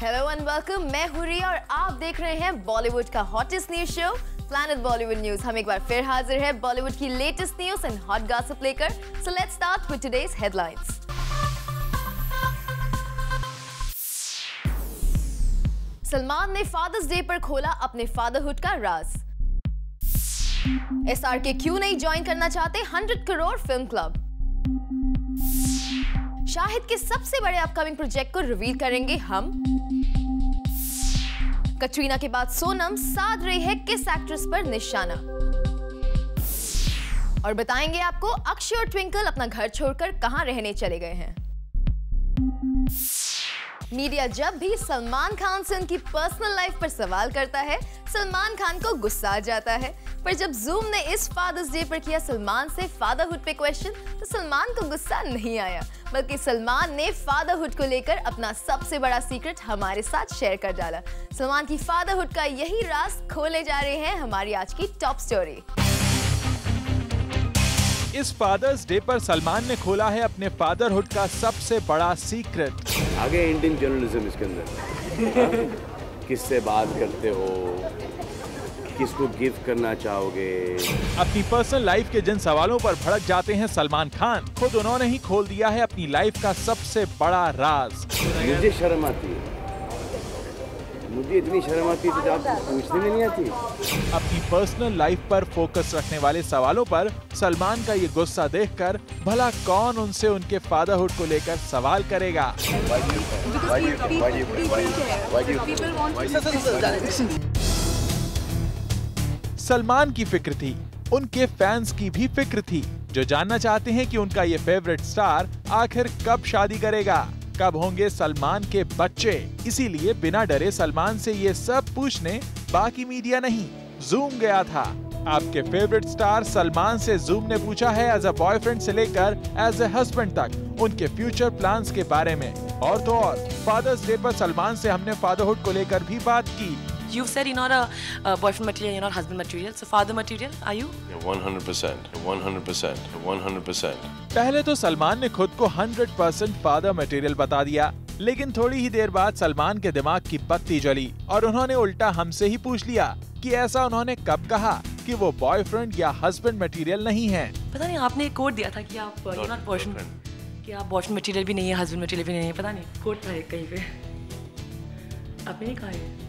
Hello and welcome, मैं हूँ रिया और आप देख रहे हैं बॉलीवुड का hottest news show planet Bollywood news. हम एक बार फिर हाजिर हैं बॉलीवुड की latest news and hot gossip लेकर। So let's start with today's headlines. Salman ने फादर्स डे पर खोला अपने फादरहुड का राज। SRK क्यों नहीं ज्वाइन करना चाहते 100 करोड़ फिल्म क्लब। शाहिद के सबसे बड़े अपकमिंग प्रोजेक्ट को रिवील करेंगे हम। कटरीना के बाद सोनम साध रही है किस एक्ट्रेस पर निशाना। और बताएंगे आपको अक्षय और ट्विंकल अपना घर छोड़कर कहां रहने चले गए हैं। मीडिया जब भी सलमान खान से उनकी पर्सनल लाइफ पर सवाल करता है, सलमान खान को गुस्सा आ जाता है। पर जब जूम ने इस फादर्स डे पर किया सलमान से फादरहुड पे क्वेश्चन, तो सलमान को गुस्सा नहीं आया, बल्कि सलमान ने फादरहुड को लेकर अपना सबसे बड़ा सीक्रेट हमारे साथ शेयर कर डाला। सलमान की फादरहुड का यही राज खोले जा रहे हैं हमारी आज की टॉप स्टोरी। इस फादर्स डे पर सलमान ने खोला है अपने फादरहुड का सबसे बड़ा सीक्रेट। आगे इंडियन जर्नलिज्म इसके अंदर किससे बात करते हो, किसको गिफ्ट करना चाहोगे। अपनी पर्सनल लाइफ के जिन सवालों पर भड़क जाते हैं सलमान खान, खुद उन्होंने ही खोल दिया है अपनी लाइफ का सबसे बड़ा राज। मुझे शर्म आती है, मुझे इतनी शर्म आती है तो आप पूछने में नहीं आती। अपनी पर्सनल लाइफ पर फोकस रखने वाले सवालों पर सलमान का ये गुस्सा देखकर भला कौन उनसे उनके फादरहुड को लेकर सवाल करेगा। सलमान की फिक्र थी, उनके फैंस की भी फिक्र थी, जो जानना चाहते हैं कि उनका ये फेवरेट स्टार आखिर कब शादी करेगा, कब होंगे सलमान के बच्चे। इसीलिए बिना डरे सलमान से ये सब पूछने बाकी मीडिया नहीं, जूम गया था। आपके फेवरेट स्टार सलमान से जूम ने पूछा है एज अ बॉयफ्रेंड से लेकर एज ए हस्बैंड तक उनके फ्यूचर प्लान्स के बारे में। और तो और फादर्स डे पर सलमान से हमने फादरहुड को लेकर भी बात की। You've said you're not a boyfriend material, you're not husband material, so father material, are you? Yeah, 100%, 100%, 100%. पहले तो सलमान ने खुद को 100% फादर मटेरियल बता दिया, लेकिन थोड़ी ही देर बाद सलमान के दिमाग की बत्ती जली और उन्होंने उल्टा हमसे ही पूछ लिया कि ऐसा उन्होंने कब कहा कि वो बॉयफ्रेंड या हस्बैंड मटेरियल नहीं है। पता नहीं, आपने एक कोड दिया था कि आप you're not boyfriend, कि आप बॉयफ्रेंड मटेरियल भी नहीं है, हस्बैंड मटेरियल भी नहीं है, पता नहीं कोड था कहीं पे, आपने नहीं कहा है।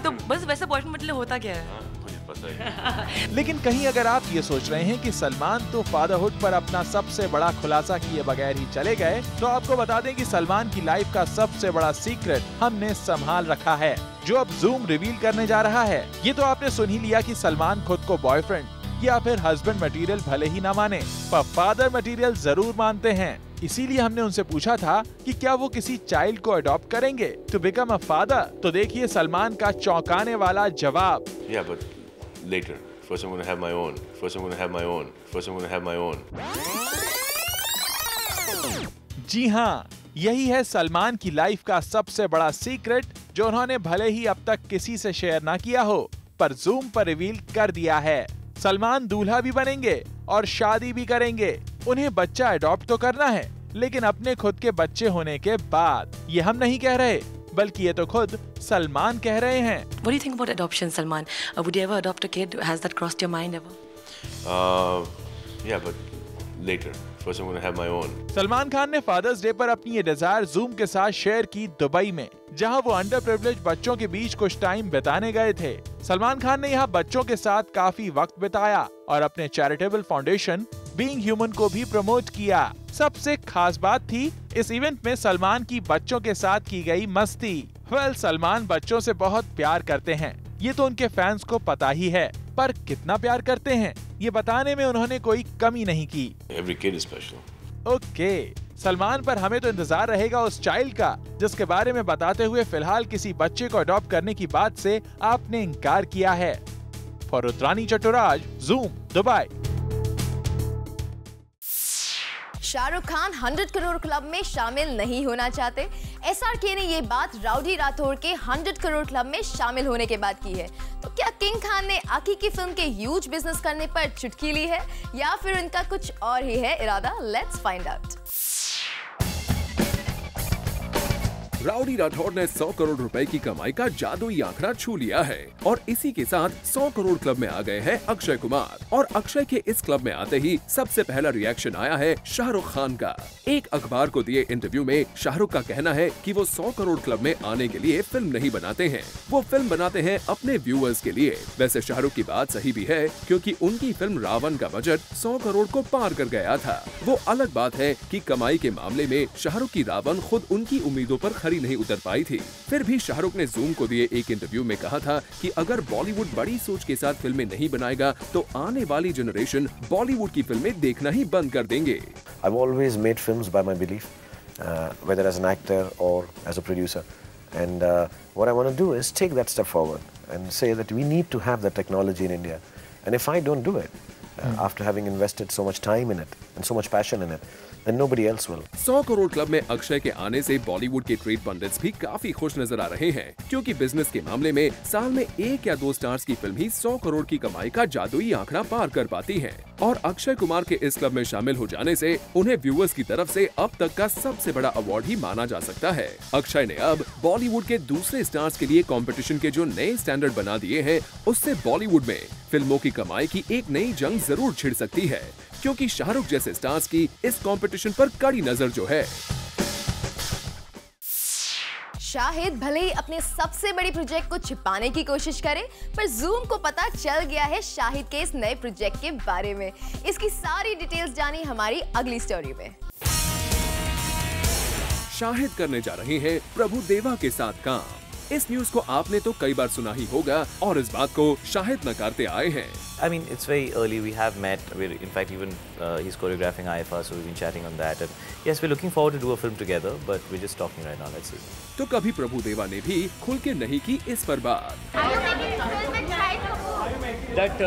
तो बस वैसा बॉयफ्रेंड मतलब होता क्या है? मुझे पता है। लेकिन कहीं अगर आप ये सोच रहे हैं कि सलमान तो फादरहुड पर अपना सबसे बड़ा खुलासा किए बगैर ही चले गए, तो आपको बता दें कि सलमान की लाइफ का सबसे बड़ा सीक्रेट हमने संभाल रखा है, जो अब जूम रिवील करने जा रहा है। ये तो आपने सुन ही लिया कि सलमान खुद को बॉयफ्रेंड या फिर हस्बैंड मटेरियल भले ही ना माने, पर फादर मटेरियल जरूर मानते हैं। इसीलिए हमने उनसे पूछा था कि क्या वो किसी चाइल्ड को अडॉप्ट करेंगे टू बिकम अ फादर। तो देखिए सलमान का चौंकाने वाला जवाब। Yeah, but later. First I'm gonna have my own. First I'm gonna have my own. First I'm gonna have my own. जी हाँ, यही है सलमान की लाइफ का सबसे बड़ा सीक्रेट, जो उन्होंने भले ही अब तक किसी से शेयर ना किया हो, पर जूम पर रिवील कर दिया है। सलमान दूल्हा भी बनेंगे और शादी भी करेंगे। उन्हें बच्चा अडॉप्ट तो करना है, लेकिन अपने खुद के बच्चे होने के बाद। ये हम नहीं कह रहे, बल्कि ये तो खुद सलमान कह रहे हैं। What do you think about adoption, Salman? Would you ever adopt a kid? Has that crossed your mind ever? Yeah, but later. First I'm gonna have my own. Salman Khan ने फादर्स डे पर अपनी ये डिजायर जूम के साथ share की Dubai में, जहां वो अंडर प्रिविलेज बच्चों के बीच कुछ टाइम बिताने गए थे। सलमान खान ने यहाँ बच्चों के साथ काफी वक्त बिताया और अपने चैरिटेबल फाउंडेशन बीइंग ह्यूमन को भी प्रमोट किया। सबसे खास बात थी इस इवेंट में सलमान की बच्चों के साथ की गई मस्ती। सलमान बच्चों से बहुत प्यार करते हैं, ये तो उनके फैंस को पता ही है, पर कितना प्यार करते हैं ये बताने में उन्होंने कोई कमी नहीं की। Every kid is special. Okay, Salman पर हमें तो इंतजार रहेगा उस चाइल्ड का, जिसके बारे में बताते हुए फिलहाल किसी बच्चे को अडॉप्ट करने की बात से आपने इनकार किया है। For Rudrani Chattoraj, zoom, Dubai. Shahrukh Khan 100 crore club में शामिल नहीं होना चाहते। SRK ने ये बात राउडी राठौर के 100 करोड़ क्लब में शामिल होने के बाद की है। तो क्या किंग खान ने आकी की फिल्म के ह्यूज बिजनेस करने पर चुटकी ली है, या फिर उनका कुछ और ही है इरादा? Let's find out. Rowdy Rathore ने 100 करोड़ रुपए की कमाई का जादुई आंकड़ा छू लिया है और इसी के साथ 100 करोड़ क्लब में आ गए हैं अक्षय कुमार। और अक्षय के इस क्लब में आते ही सबसे पहला रिएक्शन आया है शाहरुख खान का। एक अखबार को दिए इंटरव्यू में शाहरुख का कहना है कि वो 100 करोड़ क्लब में आने के लिए फिल्म नहीं बनाते हैं, वो फिल्म बनाते हैं अपने व्यूअर्स के लिए। वैसे शाहरुख की बात सही भी है, क्योंकि उनकी फिल्म रावण का बजट 100 करोड़ को पार कर गया था। वो अलग बात है कि कमाई के मामले में शाहरुख की रावण खुद उनकी उम्मीदों पर खरी नहीं उतर पाई थी। फिर भी शाहरुख ने जूम को दिए एक इंटरव्यू में कहा था कि अगर बॉलीवुड बड़ी सोच के साथ फिल्में नहीं बनाएगा तो आने वाली जनरेशन बॉलीवुड की फिल्में देखना ही बंद कर देंगे। I've always made films by my belief, whether as an actor or as a producer. And what I want to do is take that step forward and say that we need to have the technology in India. And if I don't do it, after having invested so much time in it and so much passion in it, then nobody else will. 100 crore club में अक्षय के आने से बॉलीवुड के trade pandits भी काफी खुश नजर आ रहे हैं, क्योंकि बिजनेस के मामले में साल में 1 या 2 स्टार्स की फिल्म ही 100 करोड़ की कमाई का जादुई आंकड़ा पार कर पाती है। और अक्षय कुमार के इस क्लब में शामिल हो जाने से उन्हें व्यूअर्स की तरफ से अब तक का सबसे बड़ा अवार्ड ही माना जा सकता है। अक्षय ने अब बॉलीवुड के दूसरे स्टार्स के लिए कंपटीशन के जो नए स्टैंडर्ड बना दिए हैं, उससे बॉलीवुड में फिल्मों की कमाई की एक नई जंग जरूर छिड़ सकती है, क्योंकि शाहरुख जैसे स्टार्स की इस कंपटीशन पर कड़ी नजर जो है। शाहिद भले ही अपने सबसे बड़ी प्रोजेक्ट को छिपाने की कोशिश करे, पर जूम को पता चल गया है शाहिद के इस नए प्रोजेक्ट के बारे में। इसकी सारी डिटेल्स जानी हमारी अगली स्टोरी में। शाहिद करने जा रहे हैं प्रभु देवा के साथ काम। इस न्यूज को आपने तो कई बार सुना ही होगा और इस बात को शाहिद नकारते आए हैं। I mean, it's very early. We have met. We're, in fact, even he's choreographing IFR, so we've been chatting on that. And yes, we're looking forward to do a film together, but we're just talking right now. Let's see. तो कभी प्रभु देवा ने भी खुल के नहीं की इस पर बात। That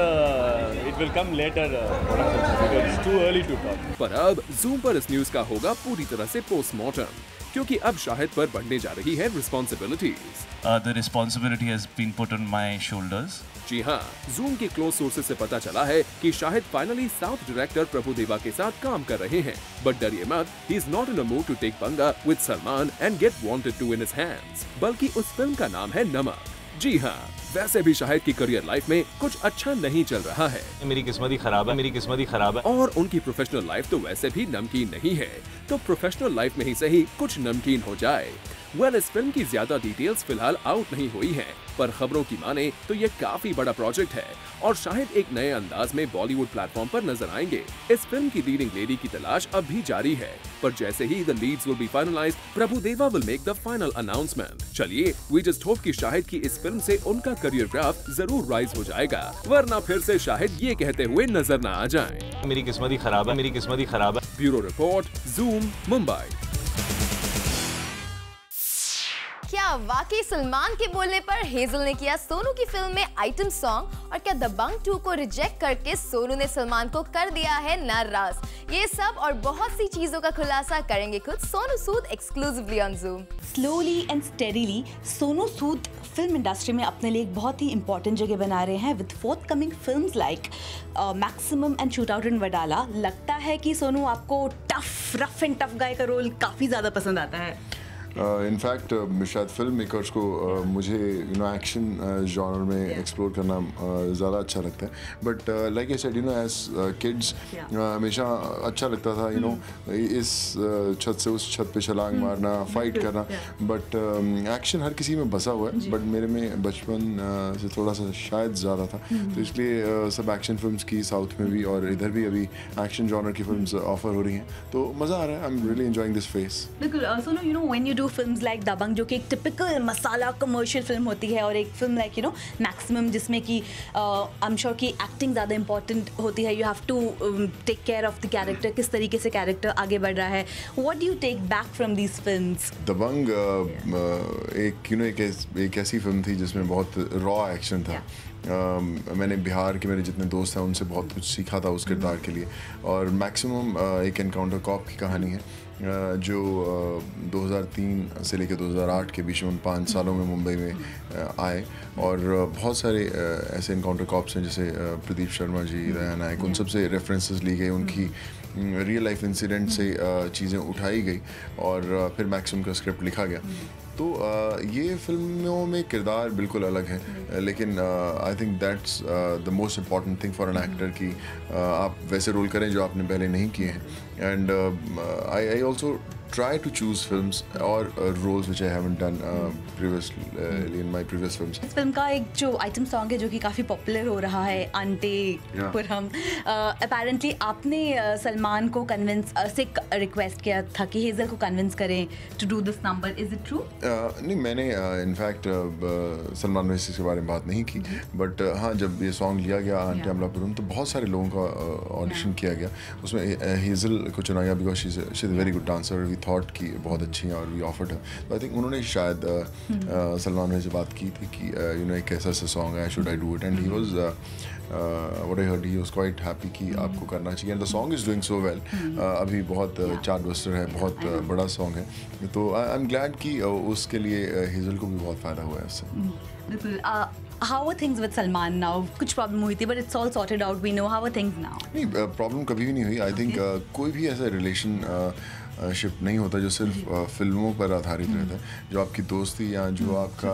it will come later because it's too early to talk. पर अब जूम पर इस न्यूज का होगा पूरी तरह से पोस्टमार्टम, क्योंकि अब शाहिद पर बढ़ने जा रही है responsibilities. The responsibility has been put on my shoulders. जी हाँ, जूम के क्लोज सोर्सेज से पता चला है कि शाहिद फाइनली साउथ डायरेक्टर प्रभु देवा के साथ काम कर रहे हैं। बट डरिए मत, he is not in a mood to take पंगा with Salman and get Wanted two in his hands, बल्कि उस फिल्म का नाम है नमक। जी हाँ, वैसे भी शाहिद की करियर लाइफ में कुछ अच्छा नहीं चल रहा है। मेरी किस्मत ही खराब है, मेरी किस्मत ही खराब है। और उनकी प्रोफेशनल लाइफ तो वैसे भी नमकीन नहीं है, तो प्रोफेशनल लाइफ में ही सही कुछ नमकीन हो जाए। इस फिल्म की ज्यादा डिटेल्स फिलहाल आउट नहीं हुई हैं, पर खबरों की माने तो ये काफी बड़ा प्रोजेक्ट है और शाहिद एक नए अंदाज में बॉलीवुड प्लेटफॉर्म पर नजर आएंगे। इस फिल्म की लीडिंग लेडी की तलाश अब भी जारी है, पर जैसे ही the leads will be finalised, Prabhu Deva will make the final announcement. चलिए, वी जस्ट होप कि शाहिद की इस फिल्म से उनका करियर ग्राफ जरूर राइज हो जाएगा, वरना फिर से शाहिद ये कहते हुए नजर न आ जाएं। मेरी किस्मत ही खराब है, मेरी किस्मत ही खराब है। Bureau report, zoom, Mumbai. क्या वाकई सलमान के बोलने पर हेजल ने किया सोनू की फिल्म में आइटम सॉन्ग, और क्या दबंग 2 को रिजेक्ट करके सोनू ने सलमान को कर दिया है नाराज? ये सब और बहुत सी चीजों का खुलासा करेंगे खुद Sonu Sood exclusively on Zoom. Slowly and steadily Sonu Sood film industry में अपने लिए एक बहुत ही इंपॉर्टेंट जगह बना रहे हैं with forthcoming films like Maximum and Shoot Out in Wadala. लगता है कि सोनू आपको रफ एंड टफ गाय का रोल काफ़ी ज़्यादा पसंद आता है। इनफैक्ट शायद फिल्म मेकर्स को मुझे एक्शन जॉनर में एक्सप्लोर करना ज़्यादा अच्छा लगता है, but like I said as kids हमेशा अच्छा लगता था इस छत से उस छत पे छलांग मारना, फाइट करना, बट एक्शन हर किसी में बसा हुआ है, बट मेरे में बचपन से थोड़ा सा शायद ज़्यादा था, तो इसलिए सब एक्शन फिल्म्स की साउथ में भी और इधर भी अभी एक्शन जॉनर की फिल्म्स ऑफर हो रही हैं, तो मज़ा आ रहा है। I am really enjoying this phase. बिल्कुल Sonu, when you films like Dabangg, जो कि एक टिपिकल मसाला कमर्शियल फिल्म होती है, और एक फिल्म लाइक मैक्सिमम जिसमें कि आई एम श्योर कि एक्टिंग ज़्यादा इंपॉर्टेंट होती है, you have to take care of the character, किस तरीके से कैरेक्टर आगे बढ़ रहा है, what do you take back from these films? Dabangg एक ऐसी फिल्म थी जिसमें बहुत रॉ एक्शन था। मैंने बिहार के मेरे जितने दोस्त हैं उनसे बहुत कुछ सीखा था उस किरदार के लिए, और मैक्सिमम एक एनकाउंटर कॉप की कहानी है जो 2003 से लेकर 2008 के बीच में उन 5 सालों में मुंबई में आए, और बहुत सारे ऐसे एनकाउंटर कॉप्स हैं जैसे प्रदीप शर्मा जी, दया नायक, उन सब से रेफरेंसेस ली गई, उनकी रियल लाइफ इंसिडेंट से चीज़ें उठाई गई और फिर मैक्सिमम का स्क्रिप्ट लिखा गया। तो ये फिल्मों में किरदार बिल्कुल अलग है, लेकिन I think that's the most important thing for an actor कि आप वैसे रोल करें जो आपने पहले नहीं किए हैं. And I also try to choose films or roles which I haven't done previously in my previous films. इस फिल्म का एक जो आइटम सॉन्ग है जो कि काफ़ी पॉपुलर हो रहा है, आंटे पुरम, अपेरेंटली आपने सलमान को कन्विंस से रिक्वेस्ट किया था कि हेजल को कन्विंस करें to do this number. Is it true? नहीं, मैंने इनफैक्ट सलमान भाई से इसके बारे में बात नहीं की, बट हाँ, जब ये सॉन्ग लिया गया आंटे अमलापुरम तो बहुत सारे लोगों का ऑडिशन किया गया. उसमें हेजल को चुना गया because she is a very good dancer. We thought कि बहुत अच्छी हैं और वी ऑफर्ड है. तो आई थिंक उन्होंने शायद सलमान भाई से बात की थी कि यू नो एक कैसा सा सॉन्ग है, should I do it, and he was what I heard, he was quite happy कि आपको करना चाहिए. And the song is doing so well. अभी बहुत चार्टबस्टर है, बहुत बड़ा सॉन्ग है. तो आई एम ग्लैड कि उसके लिए हेजल को भी बहुत फ़ायदा हुआ है उससे. बिल्कुल. How are things with Salman now? कुछ प्रॉब्लम हुई थी, but it's all sorted out. We know how are things now. नहीं, प्रॉब्लम कभी भी नहीं हुई. आई थिंक कोई भी ऐसा रिलेशन शिप नहीं होता जो सिर्फ फिल्मों पर आधारित रहता है. जो आपकी दोस्ती या जो आपका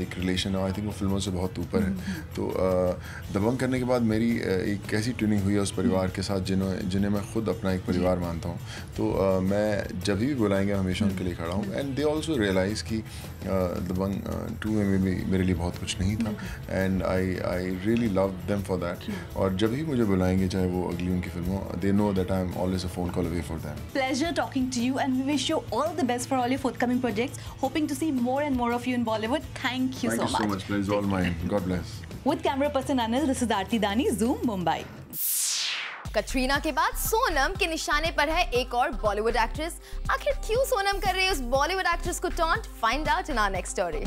एक रिलेशन है, आई थिंक वो फिल्मों से बहुत ऊपर है. तो दबंग करने के बाद मेरी एक ऐसी ट्यूनिंग हुई है उस परिवार के साथ जिन्हें मैं खुद अपना एक परिवार मानता हूँ. तो मैं जब भी बुलाएंगे हमेशा उनके लिए खड़ा हूँ. एंड दे ऑल्सो रियलाइज़ कि दबंग 2 में भी मेरे लिए बहुत कुछ नहीं था. And I really love them for that. और जब भी मुझे बुलाएंगे, चाहे वो अगली उनकी फिल्मों, they know that I am always a phone call away for them. Pleasure talking to you, and we wish you all the best for all your forthcoming projects. Hoping to see more and more of you in Bollywood. Thank you so much. Thank you so much. Pleasure all mine. God bless. With camera person Anil, this is Aarti Dani, Zoom, Mumbai. Katrina के बाद सोनम के निशाने पर है एक और Bollywood actress. आखिर क्यों सोनम कर रही है उस बॉलीवुड एक्ट्रेस को taunt? Find out in our next story.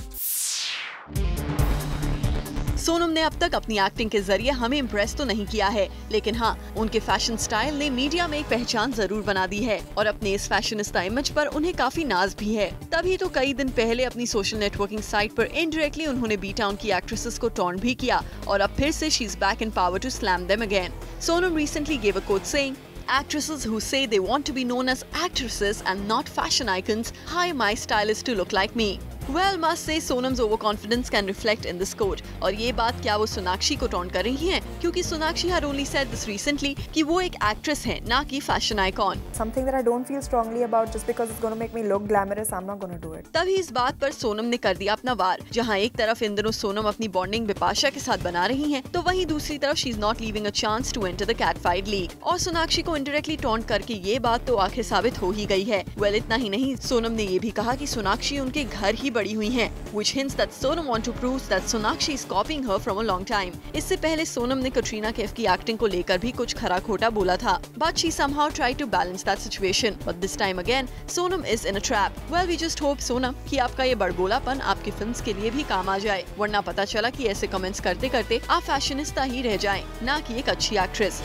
Sonam ने अब तक अपनी एक्टिंग के जरिए हमें इम्प्रेस तो नहीं किया है, लेकिन हाँ, उनके फैशन स्टाइल ने मीडिया में एक पहचान जरूर बना दी है और अपने इस फैशनिस्ता इमेज पर उन्हें काफी नाज भी है. तभी तो कई दिन पहले अपनी सोशल नेटवर्किंग साइट पर इनडायरेक्टली उन्होंने बी टाउन की एक्ट्रेसेस को टॉन्ट भी किया और अब फिर से she is back in power to slam them again. Sonam recently gave a quote saying, "Actresses who say they want to be known as actresses and not fashion icons hire my stylist to look like me." Well, must say Sonam's overconfidence can reflect in this quote. और ये बात क्या वो सोनाक्षी को taunt कर रही हैं? क्योंकि Sonakshi had only said this recently कि वो एक एक्ट्रेस है, ना कि fashion icon. Something that I don't feel strongly about just because it's going to make me look glamorous, I'm not going to do it. तभी इस बात पर सोनम ने कर दिया अपना वार. जहाँ एक तरफ इन दिनों सोनम अपनी बॉन्डिंग बिपाशा के साथ बना रही हैं, तो वहीं दूसरी तरफ she is not leaving a chance to enter the catfight league. और सोनाक्षी को इनडायरेक्टली टॉन्ट करके ये बात तो आखिर साबित हो ही गई है. वेल, इतना ही नहीं, सोनम ने ये भी कहा कि सोनाक्षी उनके घर ही बड़ी हुई हैं. Which hints that Sonam want to prove that Sonakshi is copying her from a long time. इससे पहले सोनम ने कटरीना कैफ की एक्टिंग को लेकर भी कुछ खरा खोटा बोला था. But she somehow tried to balance that situation. But this time again, Sonam is in a trap. Well, we just hope Sonam कि आपका ये बड़बोलापन आपकी फिल्म्स के लिए भी काम आ जाए. वरना पता चला कि ऐसे कमेंट्स करते करते आप फैशनिस्ता ही रह जाएं, ना कि एक अच्छी actress.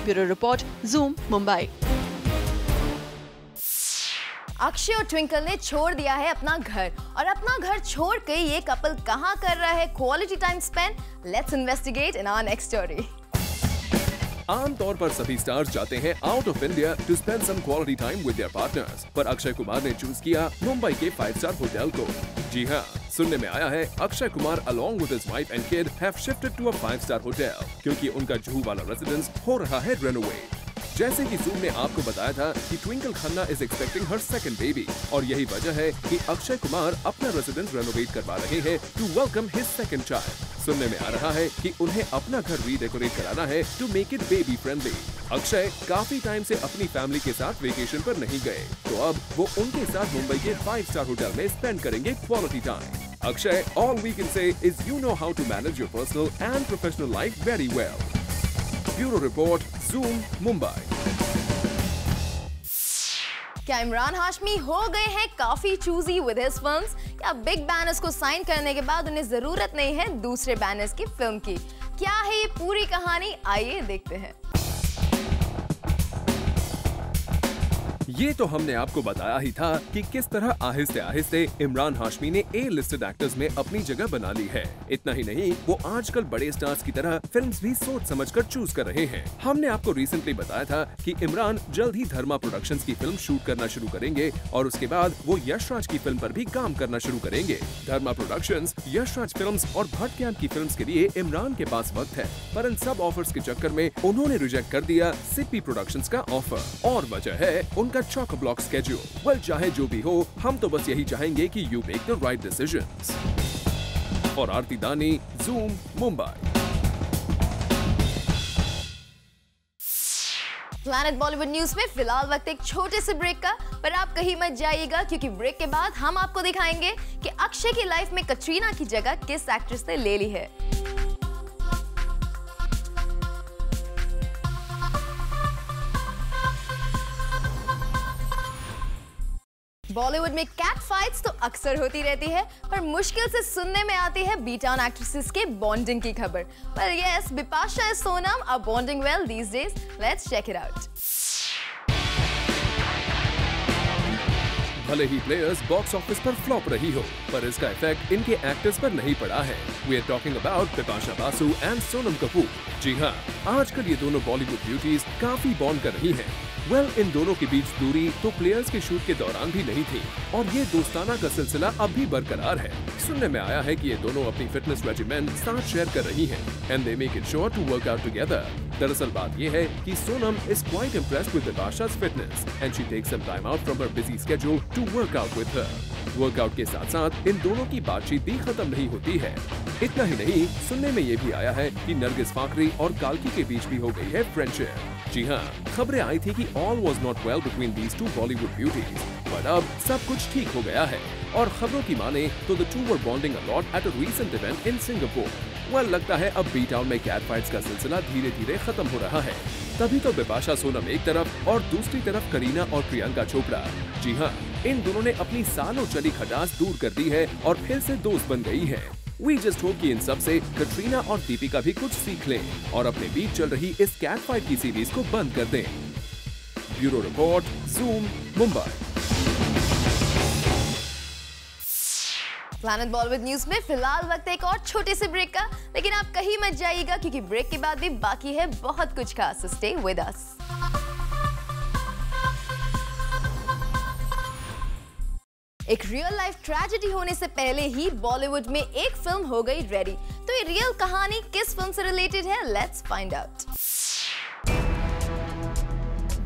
Bureau report, Zoom, Mumbai. Akshay और ट्विंकल ने छोड़ दिया है अपना घर, और अपना घर छोड़ के ये कपल कहां कर रहा है quality time spend? Let's investigate in our next story. आमतौर पर सभी स्टार्स जाते हैं out of India to spend some quality time with their partners, पर अक्षय कुमार ने चूज किया मुंबई के 5-स्टार होटल को. जी हाँ, सुनने में आया है Akshay Kumar along with his wife and kid have shifted to a 5-स्टार होटल क्योंकि उनका जुहू वाला रेजिडेंस हो रहा है रेनोवेट. जैसे कि ज़ूम ने आपको बताया था कि Twinkle Khanna is expecting her second baby, और यही वजह है कि अक्षय कुमार अपना रेजिडेंस रेनोवेट करवा रहे हैं to welcome his second child. सुनने में आ रहा है कि उन्हें अपना घर रीडेकोरेट कराना है to make it baby friendly. Akshay काफी टाइम से अपनी फैमिली के साथ वेकेशन पर नहीं गए, तो अब वो उनके साथ मुंबई के 5-स्टार होटल में स्पेंड करेंगे quality time. Akshay, all we can say is you know how to manage your personal and professional life very well. Bureau Report, Zoom, Mumbai. क्या इमरान हाशमी हो गए हैं काफी चूजी विद हिज फिल्म्स? क्या big banners को sign करने के बाद उन्हें जरूरत नहीं है दूसरे बैनर्स की फिल्म की? क्या है ये पूरी कहानी? आइए देखते हैं. ये तो हमने आपको बताया ही था कि किस तरह आहिस्ते आहिस्ते इमरान हाशमी ने ए लिस्टेड एक्टर्स में अपनी जगह बना ली है। इतना ही नहीं, वो आजकल बड़े स्टार्स की तरह फिल्म्स भी सोच समझकर चूज कर रहे हैं। हमने आपको रिसेंटली बताया था कि इमरान जल्द ही धर्मा प्रोडक्शंस की फिल्म शूट करना शुरू करेंगे और उसके बाद वो यशराज की फिल्म पर भी काम करना शुरू करेंगे। धर्मा प्रोडक्शंस, यशराज फिल्म्स और भट्ट कैंप की फिल्म्स के लिए इमरान के पास वक्त है, पर इन सब ऑफर्स के चक्कर में उन्होंने रिजेक्ट कर दिया सिप्पी प्रोडक्शंस का ऑफर, और वजह है उनका चॉक ब्लॉक स्केड्यूल। वेल, चाहे जो भी हो, हम तो बस यही चाहेंगे कि you make the right decisions. और आरती दानी, zoom, Mumbai. Planet Bollywood news में फिलहाल वक्त एक छोटे से ब्रेक का, पर आप कहीं मत जाइएगा क्योंकि ब्रेक के बाद हम आपको दिखाएंगे कि अक्षय की लाइफ में कटरीना की जगह किस एक्ट्रेस ने ले ली है। बॉलीवुड में कैट फाइट्स तो अक्सर होती रहती है, पर मुश्किल से सुनने में आती है बी टाउन एक्ट्रेसेस के बॉन्डिंग की खबर। पर yes, Bipasha and Sonam are bonding well these days. Let's check it out. भले ही प्लेयर्स बॉक्स ऑफिस पर फ्लॉप रही हो, पर इसका इफेक्ट इनके एक्टर्स पर नहीं पड़ा है। We are talking about Bipasha Basu and Sonam Kapoor. जी हाँ, आजकल ये दोनों बॉलीवुड ब्यूटीज काफी बॉन्ड कर रही हैं। वेल, इन दोनों के बीच दूरी तो प्लेयर्स के शूट के दौरान भी नहीं थी, और ये दोस्ताना का सिलसिला अब भी बरकरार है। सुनने में आया है कि ये दोनों अपनी फिटनेस रेजिमेंट साथ शेयर कर रही हैं, and they make it sure to work out together. दरअसल बात ये है कि Sonam is quite impressed with Bipasha's fitness and she takes some time out from her busy schedule to work out with her. Workout के साथ साथ इन दोनों की बातचीत भी खत्म नहीं होती है। इतना ही नहीं, सुनने में ये भी आया है कि नरगिस फाकरी और काल्की के बीच भी हो गई है फ्रेंडशिप। जी हाँ, खबरें आई थी कि all was not well between these two Bollywood beauties, but अब सब कुछ ठीक हो गया है। और खबरों की माने तो the two were bonding a lot at a recent event in Singapore. Well, लगता है अब बी टाउन में कैट फाइट्स का सिलसिला धीरे धीरे खत्म हो रहा है। तभी तो बिपाशा सोनम एक तरफ और दूसरी तरफ करीना और प्रियंका चोपड़ा। जी हाँ, इन दोनों ने अपनी सालों चली खटास दूर कर दी है और फिर से दोस्त बन गई है। वी जस्ट होप कि इन सब से कटरीना और दीपिका भी कुछ सीख लें और अपने बीच चल रही इस कैट फाइट की सीरीज को बंद कर दें। Bureau report, zoom, Mumbai. Planet Bollywood news में फिलहाल वक्त एक और छोटे से ब्रेक का, लेकिन आप कहीं मत जाइएगा क्योंकि ब्रेक के बाद भी बाकी है बहुत कुछ खास। Stay with us. एक रियल लाइफ ट्रेजेडी होने से पहले ही बॉलीवुड में एक फिल्म हो गई रेडी। तो ये रियल कहानी किस फिल्म से रिलेटेड है, लेट्स फाइंड आउट।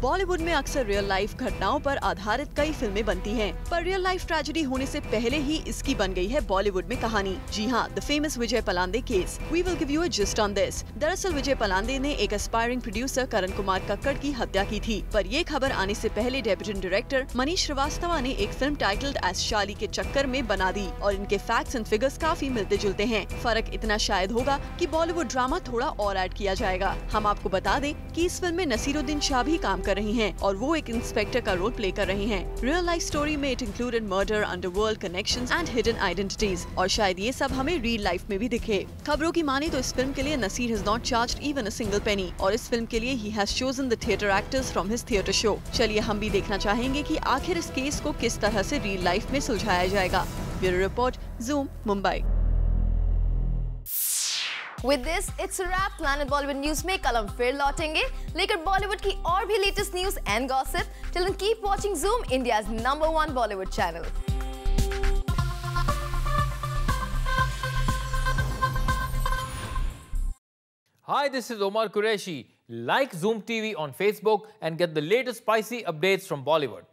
बॉलीवुड में अक्सर रियल लाइफ घटनाओं पर आधारित कई फिल्में बनती हैं, पर रियल लाइफ ट्रेजेडी होने से पहले ही इसकी बन गई है बॉलीवुड में कहानी। जी हाँ, the famous Vijay Palande case. We will give you a gist on this. दरअसल विजय पलांदे ने एक एस्पायरिंग प्रोड्यूसर करण कुमार कक्कड़ की हत्या की थी, पर ये खबर आने से पहले डेब्यूटेंट डायरेक्टर मनीष श्रीवास्तव ने एक फिल्म टाइटल्ड एज शाली के चक्कर में बना दी, और इनके फैक्ट्स एंड फिगर्स काफी मिलते जुलते हैं। फर्क इतना शायद होगा कि बॉलीवुड ड्रामा थोड़ा और ऐड किया जाएगा। हम आपको बता दें कि इस फिल्म में नसीरुद्दीन शाह भी काम कर रही हैं और वो एक इंस्पेक्टर का रोल प्ले कर रही हैं। रियल लाइफ स्टोरी में it included murder, underworld connections and hidden identities, और शायद ये सब हमें रियल लाइफ में भी दिखे। खबरों की माने तो इस फिल्म के लिए Naseer has not charged even a single penny, और इस फिल्म के लिए ही has chosen the theatre actors from his theatre show. चलिए हम भी देखना चाहेंगे कि आखिर इस केस को किस तरह से रियल लाइफ में सुलझाया जाएगा। Bureau report, zoom, Mumbai. With this, it's a wrap. Planet Bollywood News में कल हम फिर लौटेंगे लेकर बॉलीवुड की और भी latest news and gossip. Till then, keep watching Zoom, India's #1 Bollywood channel. Hi, this is Omar Qureshi. Like Zoom TV on Facebook and get the latest spicy updates from Bollywood.